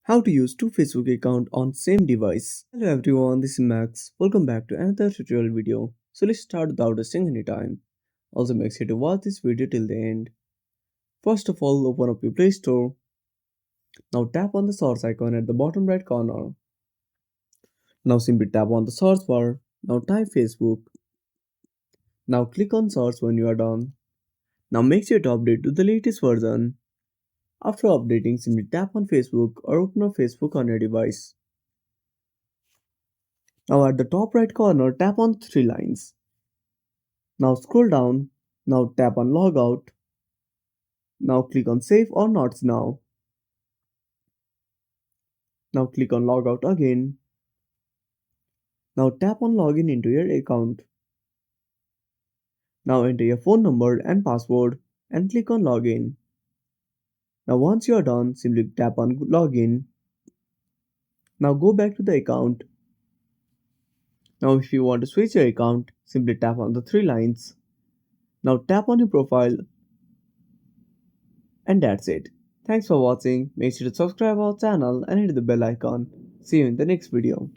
How to use two Facebook accounts on same device. Hello everyone, this is Max. Welcome back to another tutorial video. So let's start without wasting any time. Also make sure to watch this video till the end. First of all, open up your Play Store. Now tap on the source icon at the bottom right corner. Now simply tap on the search bar. Now type Facebook. Now click on search when you are done. Now make sure to update to the latest version. After updating, simply tap on Facebook or open up Facebook on your device. Now at the top right corner, tap on the three lines. Now scroll down. Now tap on Logout. Now click on Save or Not Now. Now click on Logout again. Now tap on Login into your account. Now enter your phone number and password and click on Login. Now once you are done, simply tap on Login. Now go back to the account. Now if you want to switch your account, simply tap on the three lines. Now tap on your profile and that's it. Thanks for watching. Make sure to subscribe our channel and hit the bell icon. See you in the next video.